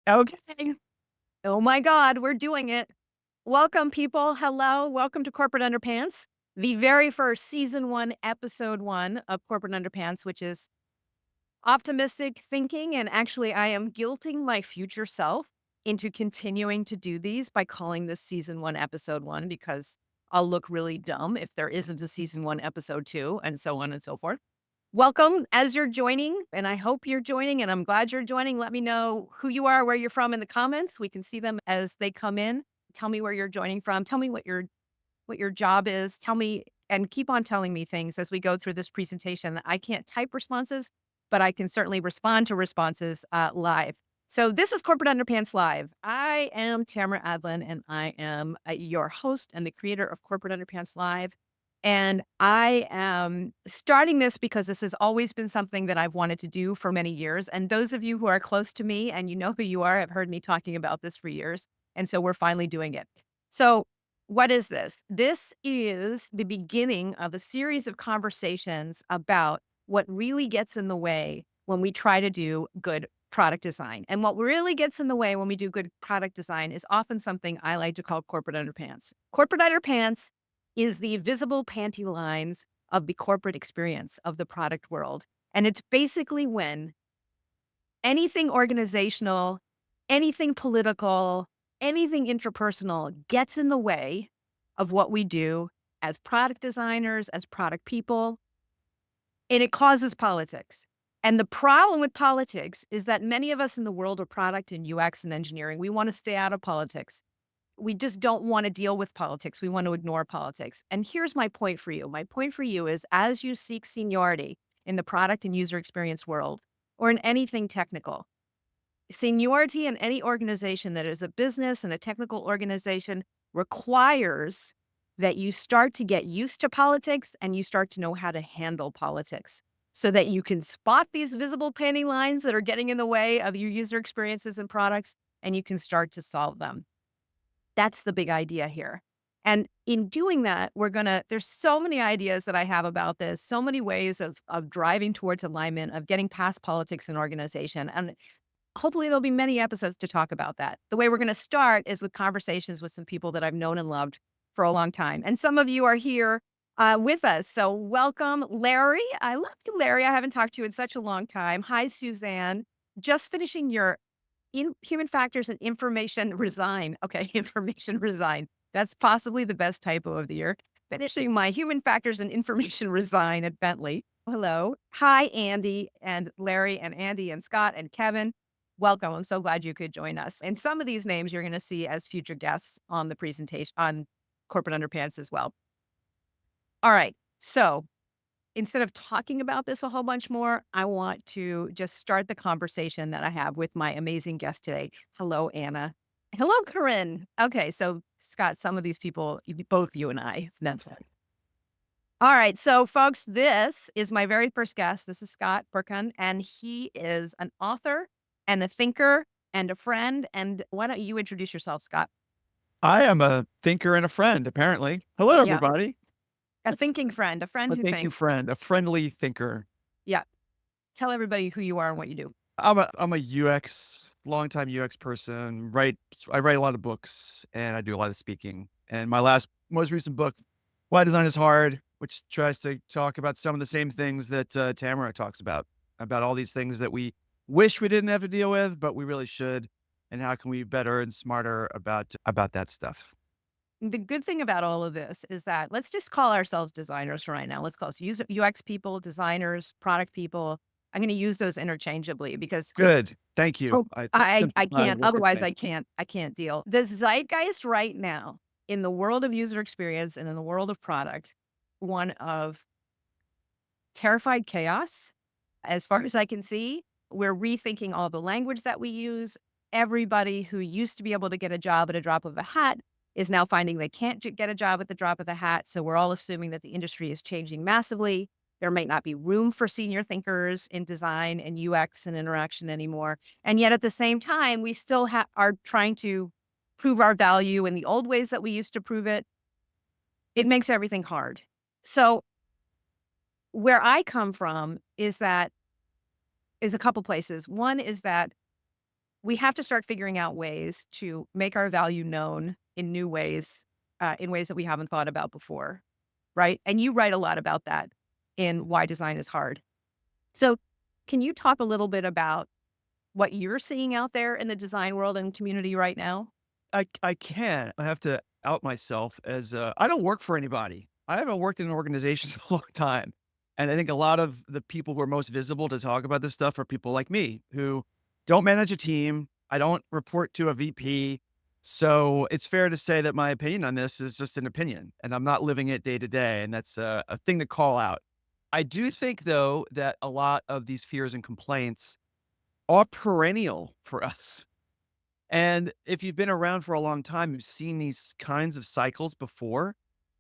Okay. Oh my God, we're doing it. Welcome, people. Hello. Welcome to Corporate Underpants, the very first season one, episode one of Corporate Underpants, which is optimistic thinking. And actually, I am guilting my future self into continuing to do these by calling this season one, episode one, because I'll look really dumb if there isn't a season one, episode two, and so on and so forth. Welcome as you're joining, and I hope you're joining, and I'm glad you're joining. Let me know who you are, where you're from in the comments. We can see them as they come in. Tell me where you're joining from. Tell me what your job is. Tell me and keep on telling me things as we go through this presentation. I can't type responses, but I can certainly respond to responses live. So this is Corporate Underpants Live. I am Tamara Adlin, and I am your host and the creator of Corporate Underpants Live. And I am starting this because this has always been something that I've wanted to do for many years. And those of you who are close to me and you know who you are have heard me talking about this for years. And so we're finally doing it. So, what is this? This is the beginning of a series of conversations about what really gets in the way when we try to do good product design. And what really gets in the way when we do good product design is often something I like to call corporate underpants. Corporate underpants is the visible panty lines of the corporate experience of the product world. And it's basically when anything organizational, anything political, anything interpersonal gets in the way of what we do as product designers, as product people, and it causes politics. And the problem with politics is that many of us in the world of product and UX and engineering, we want to stay out of politics. We just don't want to deal with politics. We want to ignore politics. And here's my point for you. My point for you is as you seek seniority in the product and user experience world or in anything technical, seniority in any organization that is a business and a technical organization requires that you start to get used to politics and you start to know how to handle politics so that you can spot these visible panty lines that are getting in the way of your user experiences and products and you can start to solve them. That's the big idea here. And in doing that, there's so many ideas that I have about this, so many ways of driving towards alignment, of getting past politics in organization. And hopefully there'll be many episodes to talk about that. The way we're going to start is with conversations with some people that I've known and loved for a long time. And some of you are here with us. So welcome, Larry. I love you, Larry. I haven't talked to you in such a long time. Hi, Suzanne. Just finishing your human factors and information resign. Okay, information resign. That's possibly the best typo of the year. Finishing my human factors and information resign at Bentley. Hello. Hi, Andy and Larry and Andy and Scott and Kevin. Welcome. I'm so glad you could join us. And some of these names you're going to see as future guests on the presentation on Corporate Underpants as well. All right. So instead of talking about this a whole bunch more, I want to just start the conversation that I have with my amazing guest today. Hello, Anna. Hello, Corinne. Okay, so Scott, some of these people, both you and I, that's it. All right, so folks, this is my very first guest. This is Scott Berkun, and he is an author and a thinker and a friend. And why don't you introduce yourself, Scott? I am a thinker and a friend, apparently. Hello, Yeah, everybody. a thinking friend, a friend A who thank you thinks. friend, a friendly thinker. Yeah, tell everybody who you are and what you do. I'm a UX, longtime UX person. I write a lot of books and I do a lot of speaking. And my most recent book, Why Design is Hard, which tries to talk about some of the same things that Tamara talks about all these things that we wish we didn't have to deal with, but we really should. And how can we be better and smarter about that stuff? The good thing about all of this is that let's just call ourselves designers for right now. Let's call us UX people, designers, product people. I'm going to use those interchangeably because Good. Thank you. oh, That I simplifies can't. what we're Otherwise, saying. I can't deal. The zeitgeist right now in the world of user experience and in the world of product, one of terrified chaos. As far as I can see, we're rethinking all the language that we use. Everybody who used to be able to get a job at a drop of a hat is now finding they can't get a job at the drop of the hat. So we're all assuming that the industry is changing massively. There might not be room for senior thinkers in design and UX and interaction anymore. And yet at the same time, we still are trying to prove our value in the old ways that we used to prove it. It makes everything hard. So where I come from is a couple places. One is that we have to start figuring out ways to make our value known in new ways, in ways that we haven't thought about before, right? And you write a lot about that in Why Design is Hard. So, can you talk a little bit about what you're seeing out there in the design world and community right now? I can. I have to out myself as, I don't work for anybody. I haven't worked in an organization in a long time, and I think a lot of the people who are most visible to talk about this stuff are people like me who don't manage a team. I don't report to a VP. So it's fair to say that my opinion on this is just an opinion, and I'm not living it day to day, and that's a thing to call out. I do think, though, that a lot of these fears and complaints are perennial for us. And if you've been around for a long time, you've seen these kinds of cycles before,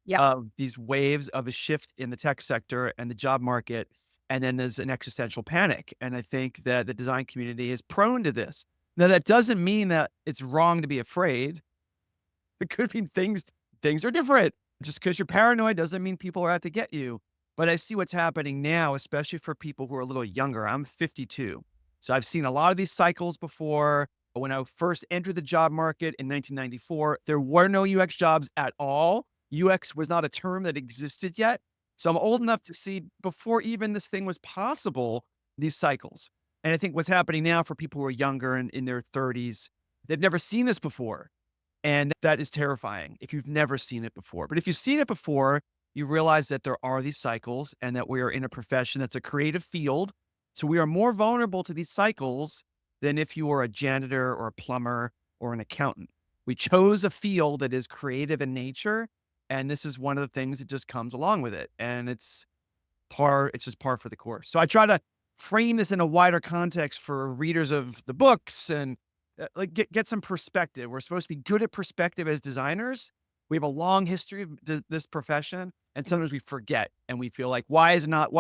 Yep. these waves of a shift in the tech sector and the job market. And then there's an existential panic. And I think that the design community is prone to this. Now, that doesn't mean that it's wrong to be afraid. It could mean things are different. Just because you're paranoid doesn't mean people are out to get you. But I see what's happening now, especially for people who are a little younger. I'm 52. So I've seen a lot of these cycles before. When I first entered the job market in 1994, there were no UX jobs at all. UX was not a term that existed yet. So I'm old enough to see before even this thing was possible, these cycles. And I think what's happening now for people who are younger and in their 30s, they've never seen this before. And that is terrifying if you've never seen it before. But if you've seen it before, you realize that there are these cycles and that we are in a profession that's a creative field. So we are more vulnerable to these cycles than if you were a janitor or a plumber or an accountant. We chose a field that is creative in nature. And this is one of the things that just comes along with it. And it's just par for the course. So I try to frame this in a wider context for readers of the books and like get some perspective. We're supposed to be good at perspective as designers. We have a long history of this profession, and sometimes we forget and we feel like why is it not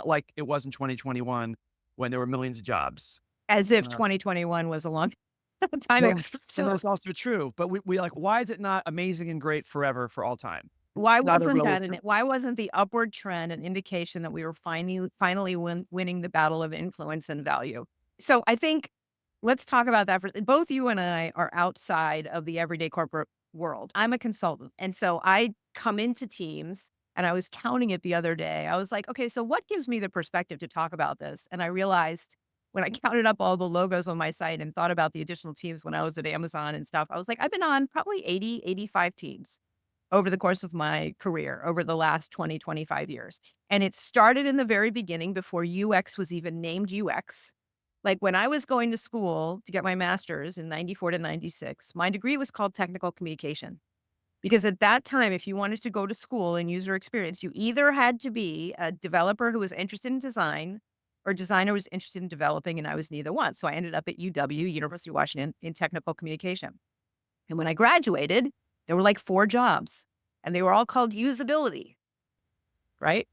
like it was in 2021 when there were millions of jobs? As if Uh, 2021 was a long time well, ago. and So, that's also true, but we like, why is it not amazing and great forever for all time? why Not a wasn't that realistic. why wasn't the upward trend an indication that we were finally winning the battle of influence and value? So, I think let's talk about that for both you and I are outside of the everyday corporate world. I'm a consultant, and so I come into teams, and I was counting it the other day. I was like, "Okay, so what gives me the perspective to talk about this?" And I realized when I counted up all the logos on my site and thought about the additional teams when I was at Amazon and stuff, I was like, "I've been on probably 80, 85 teams over the course of my career over the last 20, 25 years." And it started in the very beginning before UX was even named UX. Like when I was going to school to get my master's in 94 to 96, my degree was called technical communication. Because at that time, if you wanted to go to school in user experience, you either had to be a developer who was interested in design or a designer who was interested in developing, and I was neither one. So I ended up at UW, University of Washington, in technical communication. And when I graduated, there were like 4 jobs, and they were all called usability, right?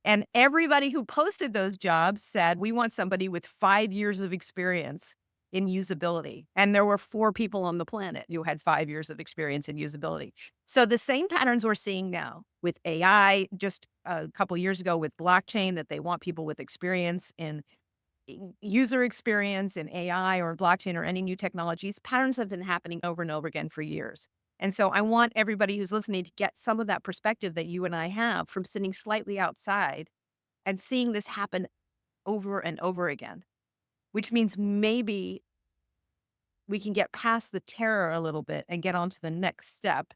And everybody who posted those jobs said, "We want somebody with 5 years of experience in usability." And there were 4 people on the planet who had 5 years of experience in usability. So the same patterns we're seeing now with AI, just a couple years ago with blockchain, that they want people with experience in user experience in AI or blockchain or any new technologies. Patterns have been happening over and over again for years. And so I want everybody who's listening to get some of that perspective that you and I have from sitting slightly outside and seeing this happen over and over again, which means maybe we can get past the terror a little bit and get on to the next step,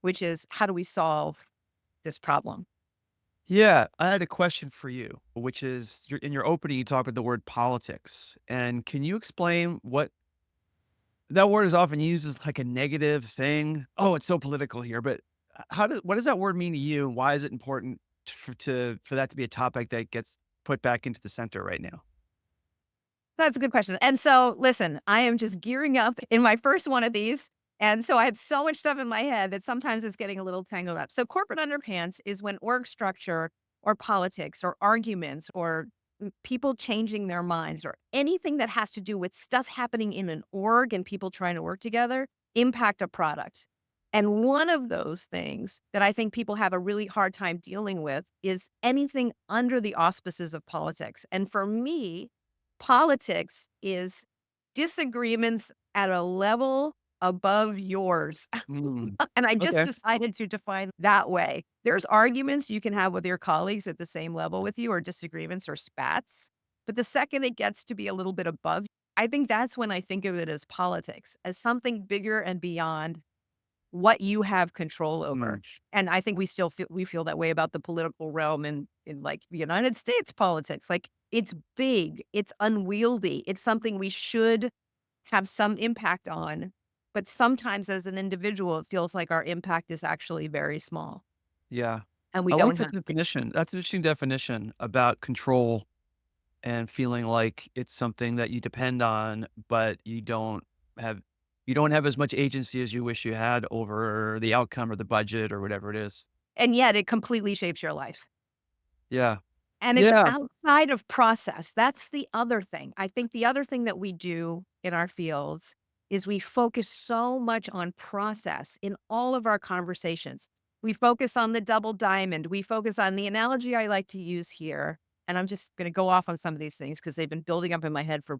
which is how do we solve this problem? Yeah, I had a question for you, which is in your opening, you talk about the word politics. And can you explain what that word is often used as like a negative thing? Oh, it's so political here, but what does that word mean to you? And why is it important for that to be a topic that gets put back into the center right now? That's a good question. And so, listen, I am just gearing up in my first one of these. And so I have so much stuff in my head that sometimes it's getting a little tangled up. So, corporate underpants is when org structure or politics or arguments or people changing their minds or anything that has to do with stuff happening in an org and people trying to work together impact a product. And one of those things that I think people have a really hard time dealing with is anything under the auspices of politics. And for me, politics is disagreements at a level above yours. Mm, And I just okay. decided to define that way. There's arguments you can have with your colleagues at the same level with you, or disagreements or spats. But the second it gets to be a little bit above, I think that's when I think of it as politics, as something bigger and beyond what you have control over. Mm, And I think we feel that way about the political realm in like the United States politics. Like it's big, it's unwieldy, it's something we should have some impact on. But sometimes as an individual, it feels like our impact is actually very small yeah. and we I like don't that have. definition. That's an interesting definition about control and feeling like it's something that you depend on, but have you don't have as much agency as you wish you had over the outcome or the budget or whatever it is. And yet it completely shapes your life. Yeah. And it's Yeah. outside of process. That's the other thing. I think the other thing that we do in our fields is we focus so much on process in all of our conversations. We focus on the double diamond. We focus on the analogy I like to use here. And I'm just going to go off on some of these things because they've been building up in my head for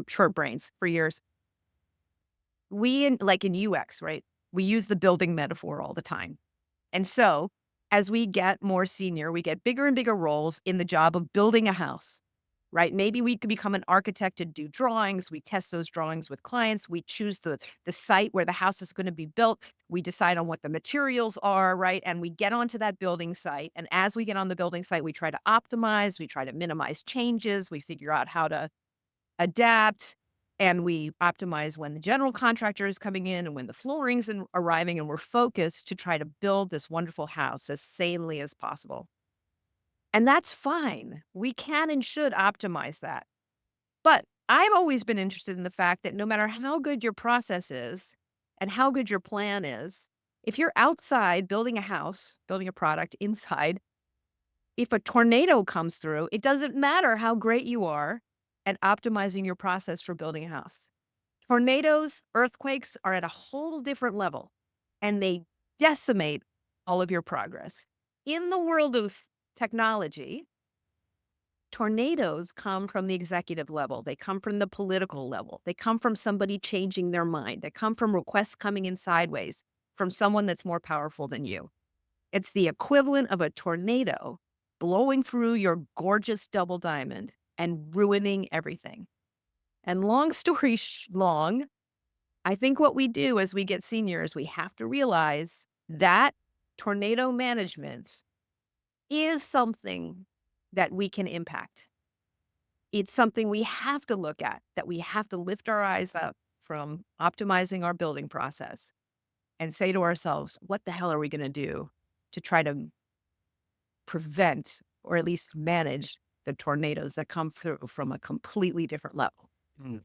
short brains for years. Like in UX, right? We use the building metaphor all the time. And so, as we get more senior, we get bigger and bigger roles in the job of building a house, right? Maybe we could become an architect and do drawings. We test those drawings with clients. We choose the site where the house is going to be built. We decide on what the materials are, right? And we get onto that building site. And as we get on the building site, we try to optimize, we try to minimize changes, we figure out how to adapt, and we optimize when the general contractor is coming in and when the flooring's arriving, and we're focused to try to build this wonderful house as sanely as possible. And that's fine. We can and should optimize that. But I've always been interested in the fact that no matter how good your process is and how good your plan is, if you're outside building a house, building a product inside, if a tornado comes through, it doesn't matter how great you are at optimizing your process for building a house. Tornadoes, earthquakes are at a whole different level, and they decimate all of your progress. In the world of technology, tornadoes come from the executive level. They come from the political level. They come from somebody changing their mind. They come from requests coming in sideways from someone that's more powerful than you. It's the equivalent of a tornado blowing through your gorgeous double diamond and ruining everything. And long story long, I think what we do as we get senior is we have to realize that tornado management is something that we can impact. It's something we have to look at, that we have to lift our eyes up from optimizing our building process and say to ourselves, what the hell are we going to do to try to prevent or at least manage the tornadoes that come through from a completely different level? Mm.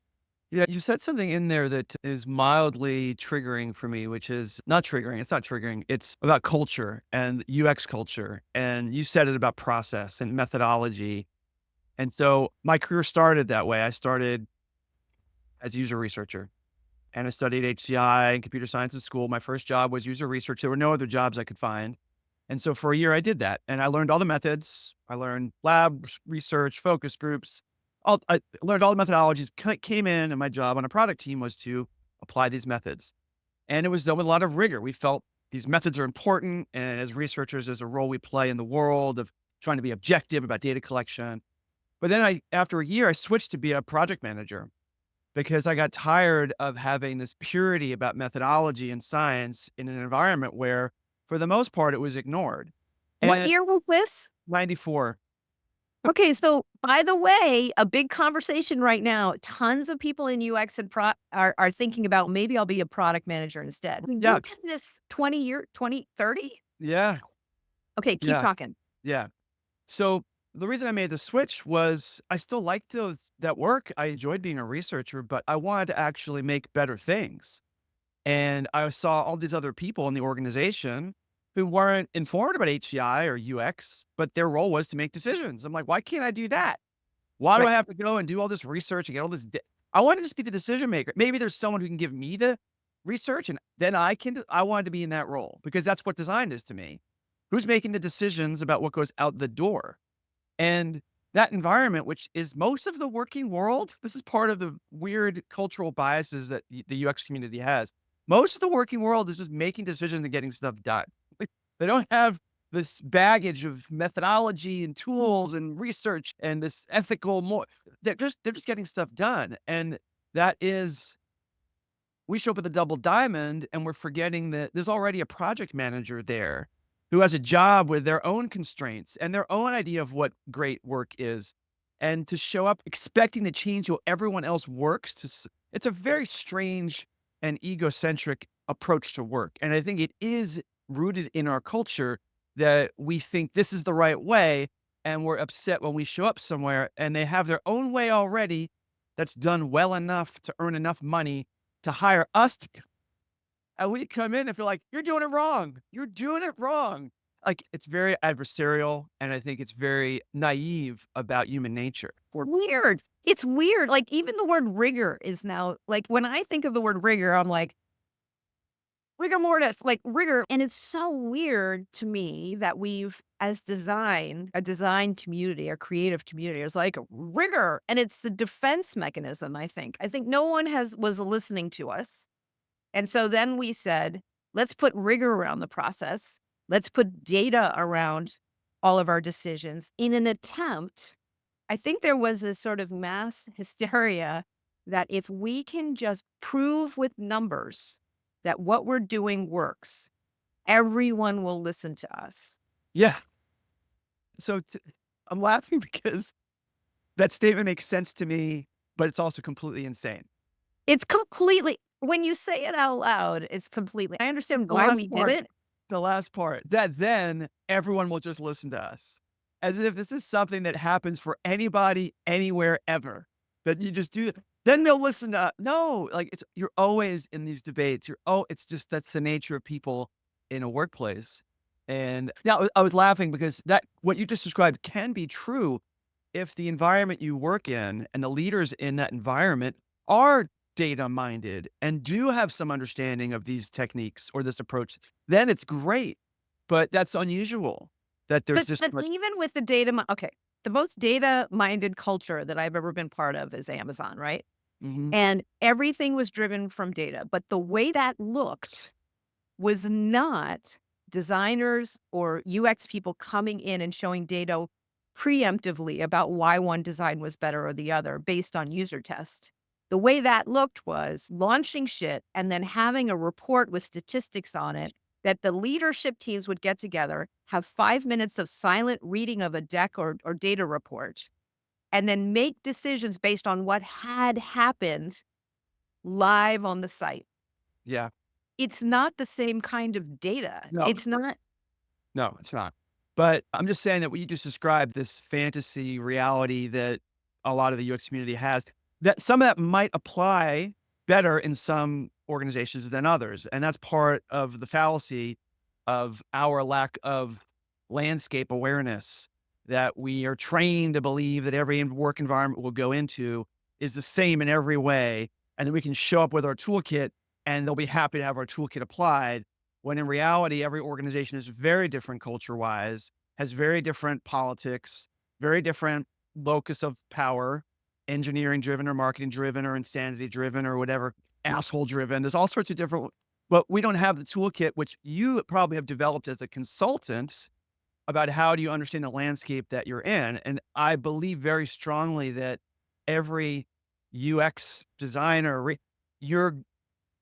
Yeah, you said something in there that is mildly triggering for me, which is not triggering. It's not triggering. It's about culture and UX culture. And you said it about process and methodology. And so my career started that way. I started as a user researcher and I studied HCI and computer science in school. My first job was user research. There were no other jobs I could find. And so for a year, I did that. And I learned all the methods. I learned lab research, focus groups. I learned all the methodologies, came in, and my job on a product team was to apply these methods. And it was done with a lot of rigor. We felt these methods are important. And as researchers, there's a role we play in the world of trying to be objective about data collection. But then after a year, I switched to be a project manager because I got tired of having this purity about methodology and science in an environment where, for the most part, it was ignored. What And year was this? 94. Okay, so by the way, a big conversation right now. Tons of people in UX and are thinking about maybe I'll be a product manager instead. I mean, Yeah. we've done this 20, 30. Yeah. Okay, keep Yeah. talking. Yeah. So the reason I made the switch was I still liked that work. I enjoyed being a researcher, but I wanted to actually make better things. And I saw all these other people in the organization who weren't informed about HCI or UX, but their role was to make decisions. I'm like, why can't I do that? Why do Right. I have to go and do all this research and get all this? I want to just be the decision maker. Maybe there's someone who can give me the research and then I wanted to be in that role because that's what design is to me. Who's making the decisions about what goes out the door? And that environment, which is most of the working world, this is part of the weird cultural biases that the UX community has. Most of the working world is just making decisions and getting stuff done. Like, they don't have this baggage of methodology and tools and research and this ethical more. They're just getting stuff done, and that is we show up at the Double Diamond and we're forgetting that there's already a project manager there who has a job with their own constraints and their own idea of what great work is. And to show up expecting to change how everyone else works, it's a very strange and egocentric approach to work. And I think it is rooted in our culture that we think this is the right way. And we're upset when we show up somewhere and they have their own way already that's done well enough to earn enough money to hire us and we come in and feel like, "You're doing it wrong. You're doing it wrong." Like, it's very adversarial, and I think it's very naive about human nature. Weird. It's weird. Like, even the word rigor is now like, when I think of the word rigor, I'm like, rigor mortis, like rigor. And it's so weird to me that we've, as a design community, a creative community, is like rigor. And it's the defense mechanism, I think. I think no one was listening to us. And so then we said, let's put rigor around the process. Let's put data around all of our decisions in an attempt. I think there was this sort of mass hysteria that if we can just prove with numbers that what we're doing works, everyone will listen to us. Yeah. So I'm laughing because that statement makes sense to me, but it's also completely insane. It's completely, when you say it out loud, it's completely, I understand The why last we did part it. the last part, that then everyone will just listen to us, as if this is something that happens for anybody, anywhere, ever, that you just do then they'll listen to no, like, you're always in these debates, it's just that's the nature of people in a workplace, and now I was laughing because that what you just described can be true if the environment you work in and the leaders in that environment are data minded and do have some understanding of these techniques or this approach, then it's great. But that's unusual that there's just But much. even with the data, okay, the most data minded culture that I've ever been part of is Amazon, right? Mhm. And everything was driven from data. But the way that looked was not designers or UX people coming in and showing data preemptively about why one design was better or the other based on user test. The way that looked was launching shit and then having a report with statistics on it that the leadership teams would get together, have 5 minutes of silent reading of a deck or data report, and then make decisions based on what had happened live on the site. Yeah. It's not the same kind of data. No, It's not. no, it's not. But I'm just saying that what you just described, this fantasy reality that a lot of the UX community has, that some of that might apply better in some organizations than others. And that's part of the fallacy of our lack of landscape awareness, that we are trained to believe that every work environment we'll go into is the same in every way. And then we can show up with our toolkit and they'll be happy to have our toolkit applied. When in reality, every organization is very different culture wise, has very different politics, very different locus of power, engineering driven or marketing driven or insanity driven or whatever, asshole driven. There's all sorts of different, but we don't have the toolkit, which you probably have developed as a consultant about how do you understand the landscape that you're in. And I believe very strongly that every UX designer, you're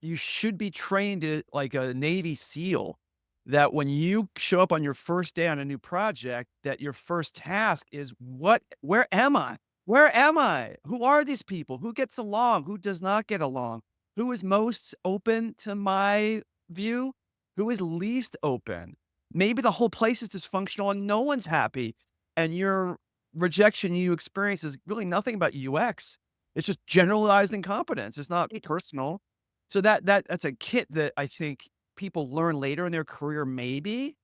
you should be trained like a Navy SEAL, that when you show up on your first day on a new project, that your first task is where am I? Where am I? Who are these people? Who gets along? Who does not get along? Who is most open to my view? Who is least open? Maybe the whole place is dysfunctional and no one's happy. And your rejection you experience is really nothing about UX. It's just generalized incompetence. It's not personal. So that's a kit that I think people learn later in their career maybe,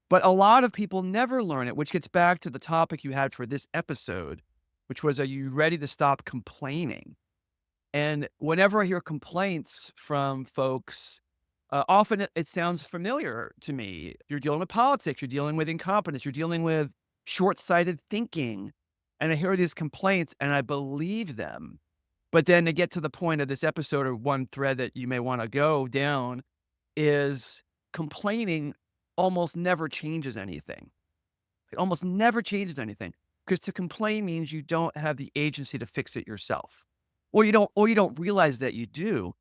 but a lot of people never learn it, which gets back to the topic you had for this episode, which was, are you ready to stop complaining? And whenever I hear complaints from folks, often it sounds familiar to me. You're dealing with politics, you're dealing with incompetence, you're dealing with short-sighted thinking. And I hear these complaints and I believe them. But then to get to the point of this episode, or one thread that you may want to go down, is complaining almost never changes anything. It almost never changes anything, because to complain means you don't have the agency to fix it yourself, or you don't realize that you do.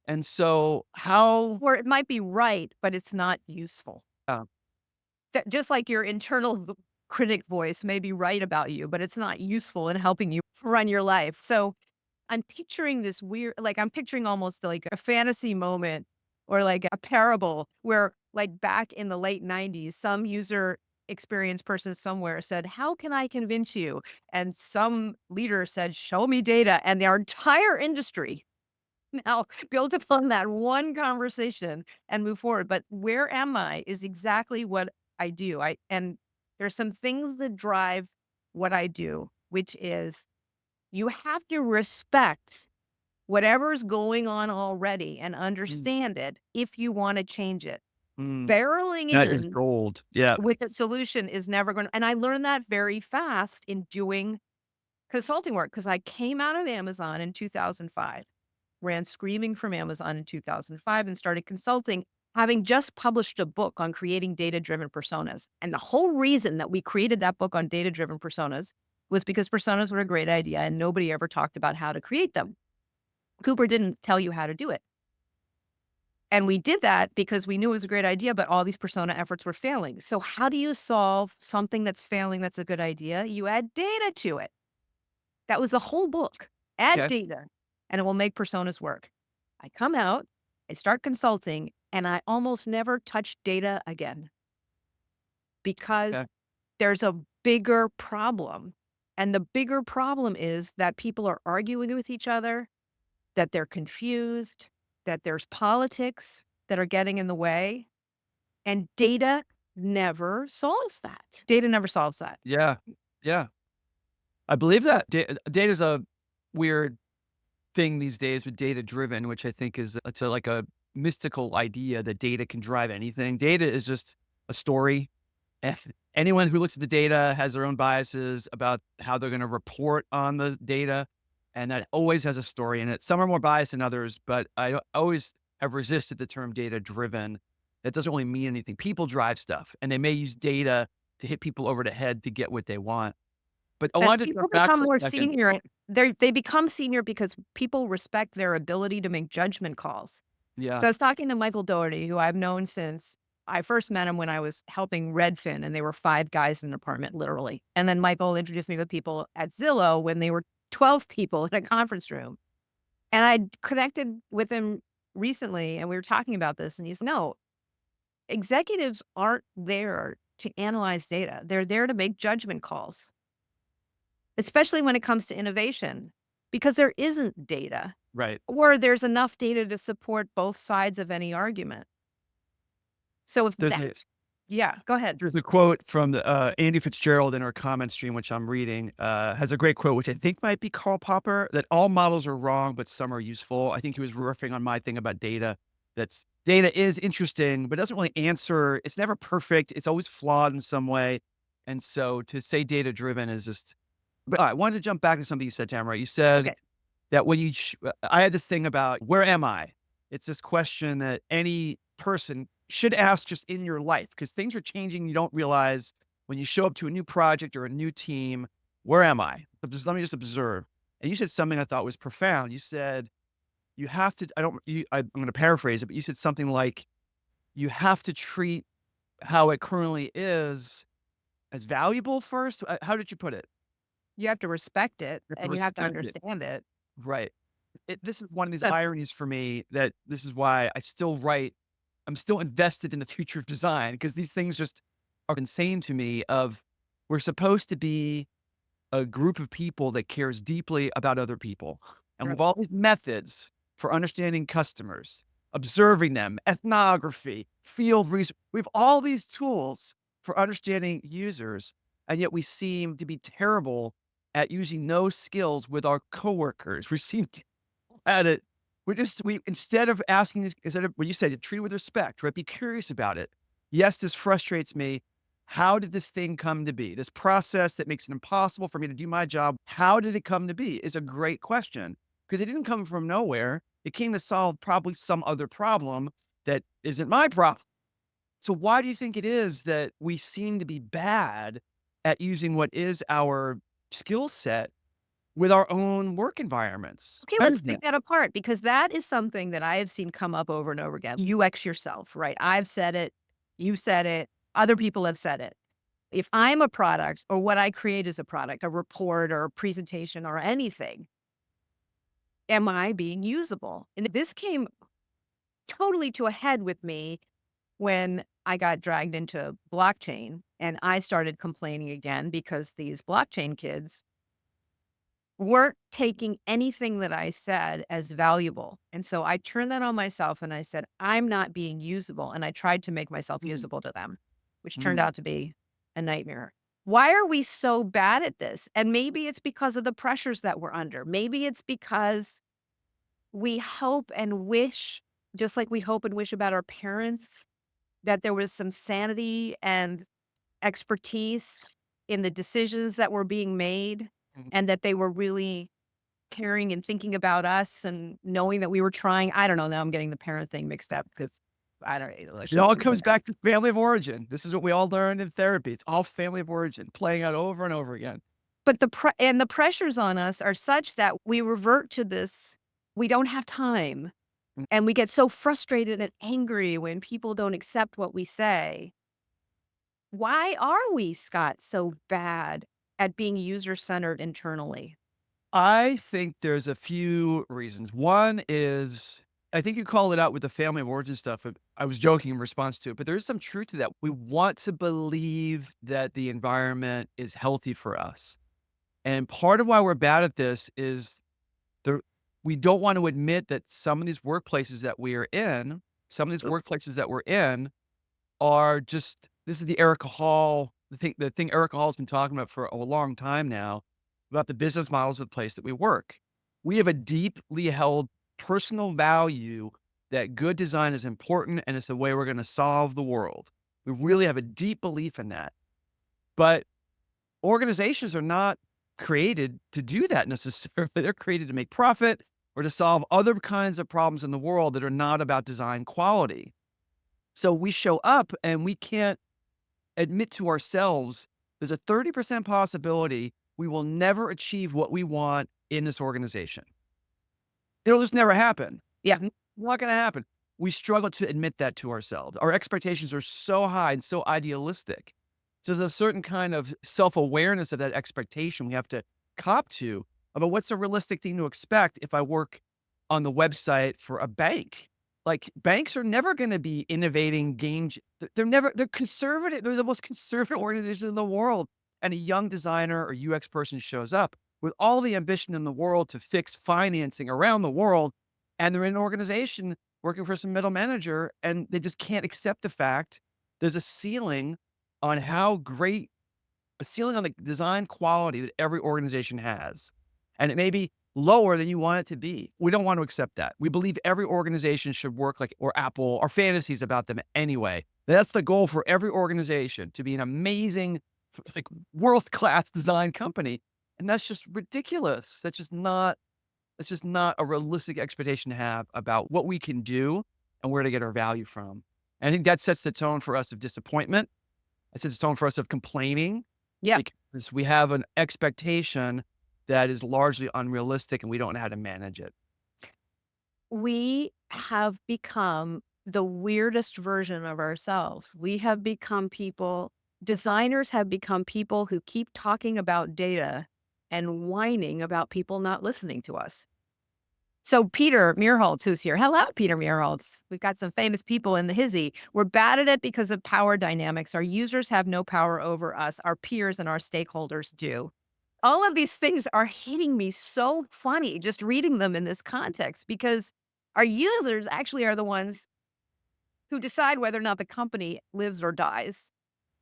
And so how, Or it might be right, but it's not useful. uh, That just like your internal critic voice may be right about you, but it's not useful in helping you run your life. So I'm picturing this weird, like I'm picturing almost like a fantasy moment or like a parable where like back in the late 90s, some user experience person somewhere said, "How can I convince you?" And some leader said, "Show me data." And their entire industry now built upon that one conversation and move forward. But where am I is exactly what I do. And there's some things that drive what I do, which is you have to respect whatever's going on already and mm, understand it if you want to change it. mm, Barreling that is in gold. Yeah. with a solution is never going to, and I learned that very fast in doing consulting work because I came out of Amazon in 2005, ran screaming from Amazon in 2005 and started consulting, having just published a book on creating data-driven personas. And the whole reason that we created that book on data-driven personas was because personas were a great idea and nobody ever talked about how to create them. Cooper didn't tell you how to do it. And we did that because we knew it was a great idea, but all these persona efforts were failing. So how do you solve something that's failing that's a good idea? You add data to it. That was the whole book. Add Okay. data, and it will make personas work. I come out, I start consulting, and I almost never touch data again because Okay. there's a bigger problem. And the bigger problem is that people are arguing with each other, that they're confused, that there's politics that are getting in the way, and data never solves that. Data never solves that. Yeah. Yeah. I believe that data is a weird thing these days with data driven, which I think is it's a, like a mystical idea that data can drive anything. Data is just a story. If anyone who looks at the data has their own biases about how they're going to report on the data, and that always has a story in it. Some are more biased than others, but I always have resisted the term data driven. That doesn't really mean anything. People drive stuff, and they may use data to hit people over the head to get what they want. But I As wanted to people jump back become for more a second. senior, they become senior because people respect their ability to make judgment calls. Yeah. So I was talking to Michael Doherty, who I've known since I first met him when I was helping Redfin, and they were 5 guys in an apartment, literally. And then Michael introduced me to people at Zillow when they were 12 people in a conference room. And I connected with him recently, and we were talking about this, and he's, "No, executives aren't there to analyze data. They're there to make judgment calls, especially when it comes to innovation, because there isn't data, Right. or there's enough data to support both sides of any argument." So if There's a that's yeah, go ahead. There's a quote from the, Andy Fitzgerald in our comment stream, which I'm reading, has a great quote, which I think might be Karl Popper, that all models are wrong, but some are useful. I think he was riffing on my thing about data. That's data is interesting, but it doesn't really answer. It's never perfect. It's always flawed in some way. And so to say data driven is just, but I wanted to jump back to something you said, Tamara. You said Okay. that when you, I had this thing about where am I? It's this question that any person should ask just in your life because things are changing. You don't realize when you show up to a new project or a new team, where am I? Let me just observe. And you said something I thought was profound. You said, you have to, I'm going to paraphrase it, but you said something like, you have to treat how it currently is as valuable first. How did you put it? You have to respect it, You have to and you have to respect it. understand it. Right. This is one of these That's ironies for me that this is why I still write. I'm still invested in the future of design because these things just are insane to me of we're supposed to be a group of people that cares deeply about other people. And we have right. all these methods for understanding customers, observing them, ethnography, field research. We have all these tools for understanding users, and yet we seem to be terrible at using those skills with our coworkers. We seem at it. We instead of asking, instead of when you said treat it with respect, right? Be curious about it. Yes, this frustrates me. how did this thing come to be? This process that makes it impossible for me to do my job, how did it come to be? Is a great question because it didn't come from nowhere. It came to solve probably some other problem that isn't my problem. So why do you think it is that we seem to be bad at using what is our skill set with our own work environments? Okay, Why let's is take that? that apart because that is something that I have seen come up over and over again. UX yourself, right? I've said it, you said it, other people have said it. If I'm a product or what I create is a product, a report or a presentation or anything, am I being usable? And this came totally to a head with me when I got dragged into blockchain and I started complaining again because these blockchain kids weren't taking anything that I said as valuable. And so I turned that on myself and I said, I'm not being usable. And I tried to make myself Mm, usable to them, which turned mm. out to be a nightmare. Why are we so bad at this? And maybe it's because of the pressures that we're under. Maybe it's because we hope and wish, just like we hope and wish about our parents, that there was some sanity and expertise in the decisions that were being made Mm. and that they were really caring and thinking about us and knowing that we were trying. I don't know. Now I'm getting the parent thing mixed up because I don't I It all shouldn't be doing comes that. back to family of origin. This is what we all learned in therapy. It's all family of origin playing out over and over again. But the pressures on us are such that we revert to this. We don't have time. Mm. And we get so frustrated and angry when people don't accept what we say. Why are we, Scott, so bad at being user centered internally? I think there's a few reasons. One is I think you called it out with the family of origin stuff. I was joking in response to it, but there's some truth to that. We want to believe that the environment is healthy for us. And part of why we're bad at this is the we don't want to admit that some of these workplaces that we are in, some of these Oops. workplaces that we're in are just this is the Erica Hall, the thing Erica Hall's been talking about for a long time now about the business models of the place that we work. We have a deeply held personal value that good design is important and it's the way we're going to solve the world. We really have a deep belief in that. But organizations are not created to do that necessarily. They're created to make profit or to solve other kinds of problems in the world that are not about design quality. So we show up and we can't admit to ourselves there's a 30% possibility we will never achieve what we want in this organization. It'll just never happen. Yeah. Not going to happen. We struggle to admit that to ourselves. Our expectations are so high and so idealistic. So there's a certain kind of self-awareness of that expectation we have to cop to about what's a realistic thing to expect if I work on the website for a bank. Like banks are never going to be innovating they're conservative. They're the most conservative organization in the world. And a young designer or UX person shows up with all the ambition in the world to fix financing around the world. And they're in an organization working for some middle manager and they just can't accept the fact there's a ceiling on how great a ceiling on the design quality that every organization has. And it may be lower than you want it to be. We don't want to accept that. We believe every organization should work like or Apple. Our fantasies about them anyway. That's the goal for every organization to be an amazing, like world-class design company. And that's just ridiculous. That's just not a realistic expectation to have about what we can do and where to get our value from. And I think that sets the tone for us of disappointment. It sets the tone for us of complaining Yeah. because we have an expectation that is largely unrealistic and we don't know how to manage it. We have become the weirdest version of ourselves. We have become people, designers have become people who keep talking about data and whining about people not listening to us. So Peter Muirholtz, who's here. Hello, Peter Muirholtz. We've got some famous people in the hizzy. We're bad at it because of power dynamics. Our users have no power over us. Our peers and our stakeholders do. All of these things are hitting me so funny just reading them in this context because our users actually are the ones who decide whether or not the company lives or dies.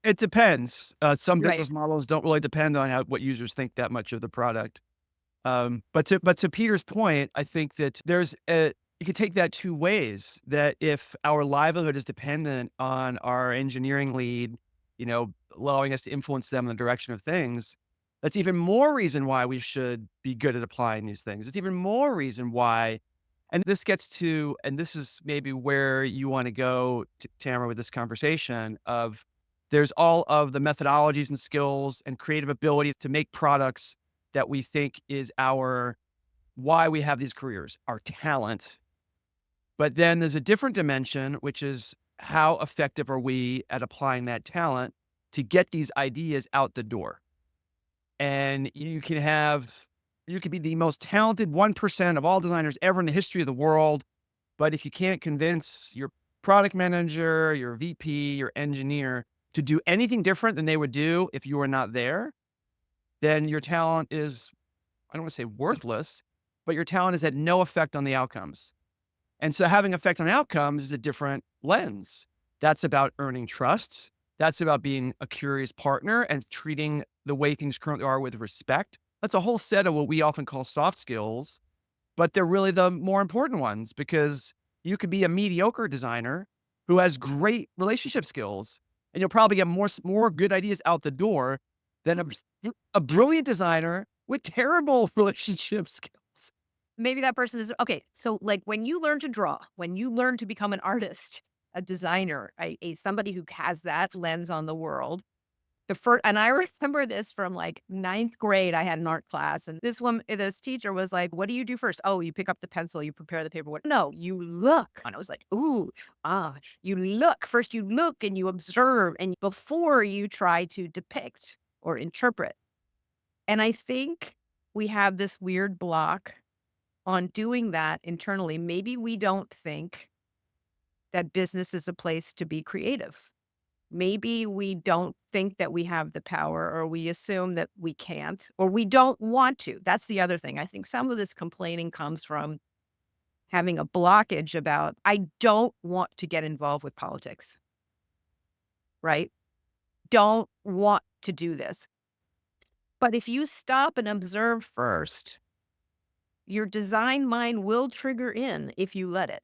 It depends. Some Right. business models don't really depend on what users think that much of the product. But to Peter's point, I think that you could take that two ways. That if our livelihood is dependent on our engineering lead, allowing us to influence them in the direction of things, that's even more reason why we should be good at applying these things. It's even more reason why, and this gets to, and this is maybe where you want to go, Tamara, with this conversation of there's all of the methodologies and skills and creative ability to make products that we think is why we have these careers, our talent. But then there's a different dimension, which is how effective are we at applying that talent to get these ideas out the door? And you could be the most talented 1% of all designers ever in the history of the world. But if you can't convince your product manager, your VP, your engineer to do anything different than they would do if you were not there, then your talent is, I don't want to say worthless, but your talent has had no effect on the outcomes. And so having effect on outcomes is a different lens. That's about earning trust. That's about being a curious partner and treating the way things currently are with respect. That's a whole set of what we often call soft skills, but they're really the more important ones because you could be a mediocre designer who has great relationship skills, and you'll probably get more good ideas out the door than a brilliant designer with terrible relationship skills. Maybe that person is okay. So, like, when you learn to draw, when you learn to become an artist, a designer, somebody who has that lens on the world, and I remember this from like ninth grade. I had an art class, and this teacher was like, "What do you do first? Oh, you pick up the pencil, you prepare the paper. What? No, you look." And I was like, "Ooh, you look first. You look and you observe, and before you try to depict or interpret." And I think we have this weird block on doing that internally. Maybe we don't think that business is a place to be creative. Maybe we don't think that we have the power, or we assume that we can't, or we don't want to. That's the other thing. I think some of this complaining comes from having a blockage about, I don't want to get involved with politics, right? Don't want to do this. But if you stop and observe first, your design mind will trigger in if you let it.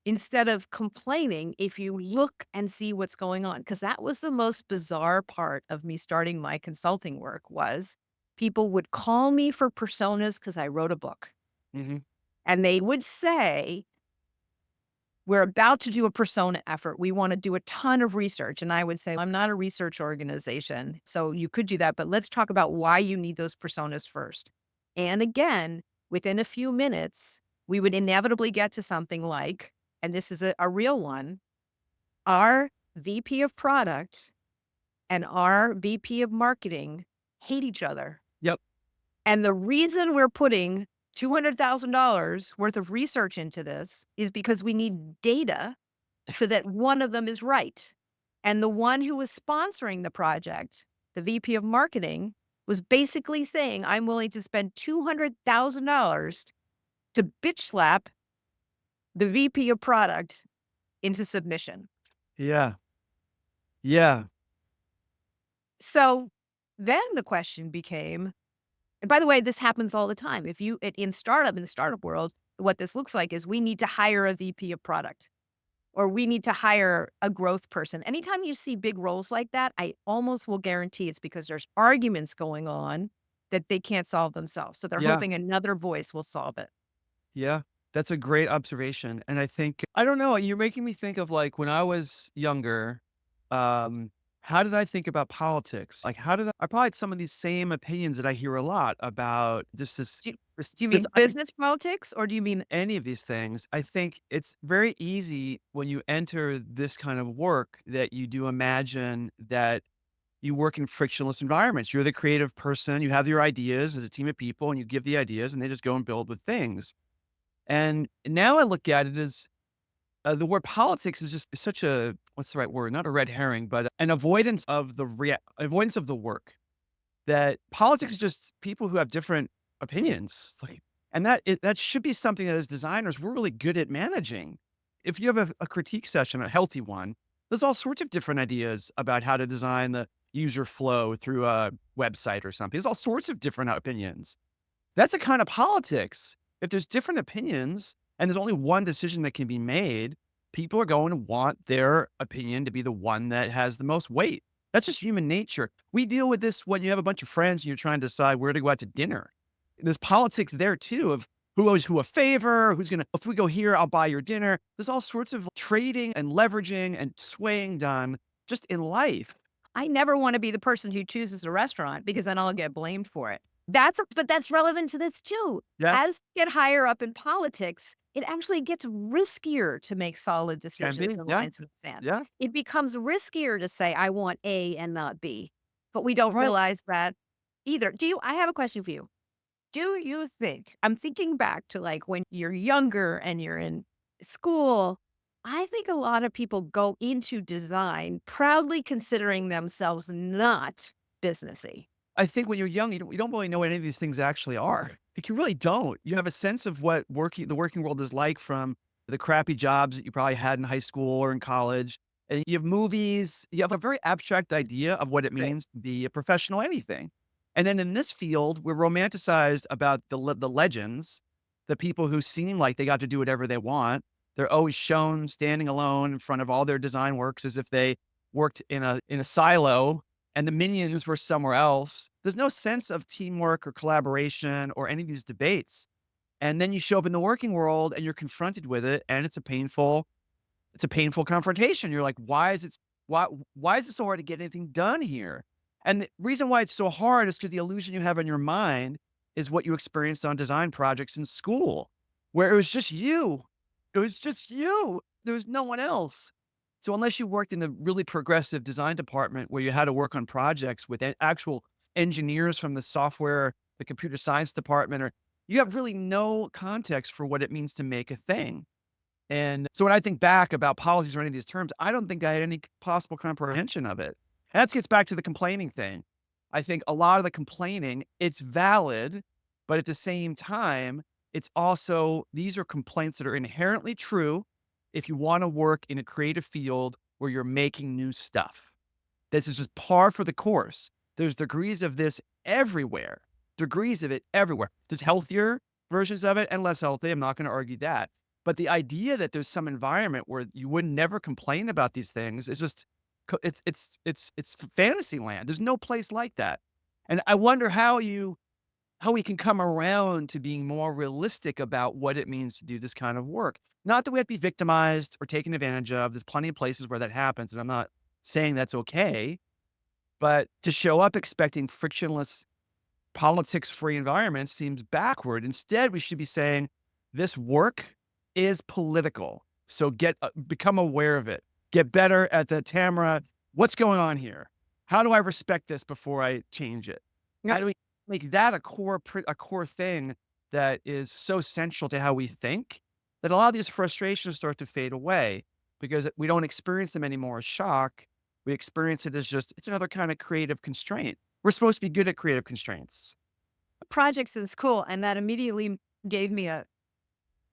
Instead of complaining, if you look and see what's going on, because that was the most bizarre part of me starting my consulting work was people would call me for personas because I wrote a book. Mm-hmm. And they would say, we're about to do a persona effort. We want to do a ton of research. And I would say, I'm not a research organization. So you could do that, but let's talk about why you need those personas first. And again, within a few minutes, we would inevitably get to something like, and this is a real one, our VP of product and our VP of marketing hate each other. Yep. And the reason we're putting $200,000 worth of research into this is because we need data so that one of them is right. And the one who was sponsoring the project, the VP of marketing, was basically saying, I'm willing to spend $200,000 to bitch slap the VP of product into submission. Yeah. Yeah. So then the question became, and by the way, this happens all the time. If you, in the startup world, what this looks like is we need to hire a VP of product, or we need to hire a growth person. Anytime you see big roles like that, I almost will guarantee it's because there's arguments going on that they can't solve themselves. So they're Yeah. hoping another voice will solve it. Yeah. That's a great observation. And I think, I don't know, you're making me think of like when I was younger, how did I think about politics? Like, I probably had some of these same opinions that I hear a lot about just this. Do you mean business politics, or do you mean Any of these things? I think it's very easy when you enter this kind of work that you do imagine that you work in frictionless environments. You're the creative person. You have your ideas as a team of people and you give the ideas and they just go and build with things. And now I look at it as the word politics is just such a, what's the right word? Not a red herring, but an avoidance of avoidance of the work. That politics is just people who have different opinions. Like, and that should be something that as designers, we're really good at managing. If you have a critique session, a healthy one, there's all sorts of different ideas about how to design the user flow through a website or something. There's all sorts of different opinions. That's a kind of politics. If there's different opinions and there's only one decision that can be made, people are going to want their opinion to be the one that has the most weight. That's just human nature. We deal with this when you have a bunch of friends and you're trying to decide where to go out to dinner. There's politics there too of who owes who a favor, who's going to, if we go here, I'll buy your dinner. There's all sorts of trading and leveraging and swaying done just in life. I never want to be the person who chooses a restaurant because then I'll get blamed for it. But that's relevant to this too. Yeah. As you get higher up in politics, it actually gets riskier to make solid Can be. decisions and Yeah. lines of stand. Yeah. It becomes riskier to say, I want A and not B. But we don't Right. realize that either. I have a question for you. Do you think, I'm thinking back to like when you're younger and you're in school, I think a lot of people go into design proudly considering themselves not businessy. I think when you're young, you don't really know what any of these things actually are. Like you really don't. You have a sense of what the working world is like from the crappy jobs that you probably had in high school or in college. And you have movies, you have a very abstract idea of what it Right. means to be a professional anything. And then in this field, we're romanticized about the legends, the people who seem like they got to do whatever they want. They're always shown standing alone in front of all their design works as if they worked in a silo and the minions were somewhere else. There's no sense of teamwork or collaboration or any of these debates. And then you show up in the working world and you're confronted with it, and it's a painful confrontation. You're like, why is it so hard to get anything done here? And the reason why it's so hard is because the illusion you have in your mind is what you experienced on design projects in school, where it was just you. It was just you. There was no one else. So unless you worked in a really progressive design department where you had to work on projects with actual engineers from the computer science department, or you have really no context for what it means to make a thing. And so when I think back about policies or any of these terms, I don't think I had any possible comprehension of it. And that gets back to the complaining thing. I think a lot of the complaining, it's valid, but at the same time, these are complaints that are inherently true if you want to work in a creative field where you're making new stuff. This is just par for the course. There's degrees of this everywhere, degrees of it everywhere. There's healthier versions of it and less healthy. I'm not going to argue that. But the idea that there's some environment where you would never complain about these things is just it's fantasy land. There's no place like that. And I wonder how we can come around to being more realistic about what it means to do this kind of work. Not that we have to be victimized or taken advantage of. There's plenty of places where that happens, and I'm not saying that's okay. But to show up expecting frictionless, politics-free environments seems backward. Instead, we should be saying this work is political. So become aware of it. Get better at the Tamara. What's going on here? How do I respect this before I change it? Yep. How do we make that a core thing that is so central to how we think that a lot of these frustrations start to fade away because we don't experience them anymore as shock. We experience it as it's another kind of creative constraint. We're supposed to be good at creative constraints. Projects in school, and that immediately gave me a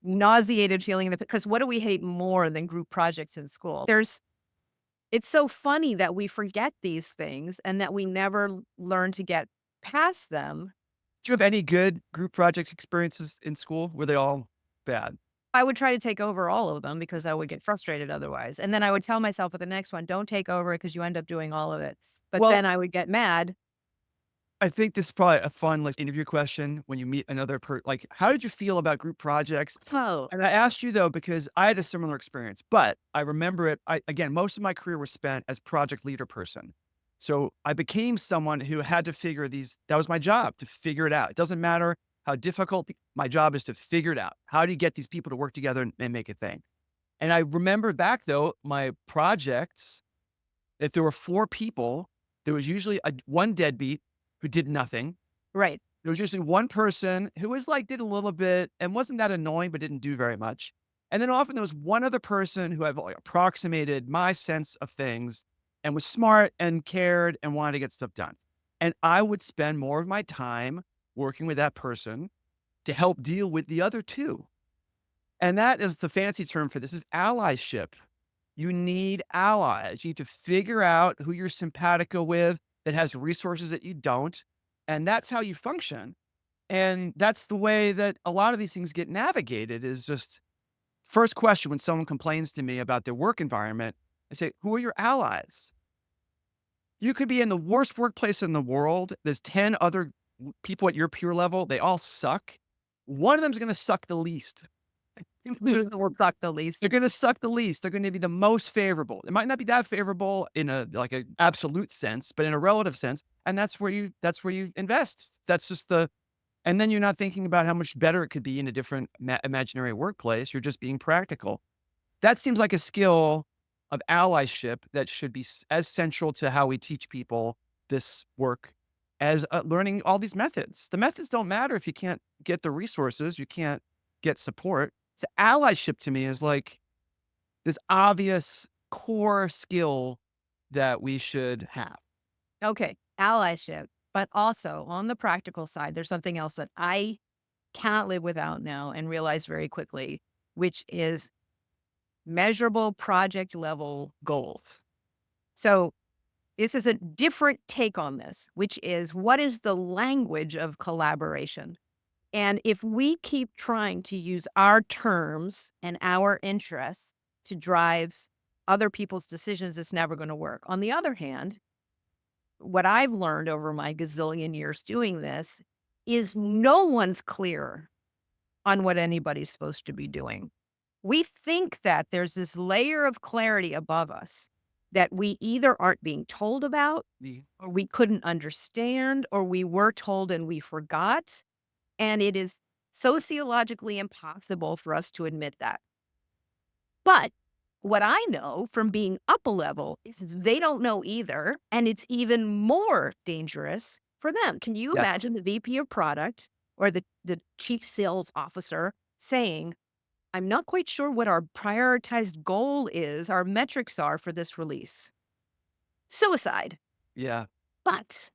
nauseated feeling because what do we hate more than group projects in school? It's so funny that we forget these things and that we never learn to get past them. Do you have any good group projects experiences in school? Were they all bad? I would try to take over all of them because I would get frustrated otherwise. And then I would tell myself with the next one, don't take over it because you end up doing all of it. But Well, then I would get mad. I think this is probably a fun interview question when you meet another how did you feel about group projects? Oh, And I asked you though, because I had a similar experience, but I remember it. Again, most of my career was spent as project leader person. So I became someone who had to that was my job, to figure it out. It doesn't matter how difficult, my job is to figure it out. How do you get these people to work together and make a thing? And I remember back though, my projects, if there were 4 people, there was usually one deadbeat who did nothing. right. There was usually one person who did a little bit and wasn't that annoying, but didn't do very much. And then often there was one other person who had approximated my sense of things and was smart and cared and wanted to get stuff done. And I would spend more of my time working with that person to help deal with the other 2. And that is the fancy term for this is allyship. You need allies. You need to figure out who you're simpatico with that has resources that you don't. And that's how you function. And that's the way that a lot of these things get navigated is just First question when someone complains to me about their work environment, I say, who are your allies? You could be in the worst workplace in the world. There's 10 other people at your peer level. They all suck. One of them's going to suck the least. Will suck the least. They're going to suck the least. They're going to be the most favorable. It might not be that favorable in a like an absolute sense, but in a relative sense. And that's where you invest. That's just the and then you're not thinking about how much better it could be in a different imaginary workplace. You're just being practical. That seems like a skill of allyship that should be as central to how we teach people this work as learning all these methods. The methods don't matter if you can't get the resources, you can't get support. So allyship to me is like this obvious core skill that we should have. Okay, allyship. But also on the practical side, there's something else that I cannot live without now and realize very quickly, which is measurable project level goals. So this is a different take on this, which is what is the language of collaboration? And if we keep trying to use our terms and our interests to drive other people's decisions, it's never going to work. On the other hand, what I've learned over my gazillion years doing this is no one's clear on what anybody's supposed to be doing. We think that there's this layer of clarity above us that we either aren't being told about, or we couldn't understand, or we were told and we forgot. And it is sociologically impossible for us to admit that. But what I know from being up a level is they don't know either. And it's even more dangerous for them. Can you Yes. imagine the VP of product or the chief sales officer saying, I'm not quite sure what our prioritized goal is, our metrics are for this release? Suicide. Yeah. But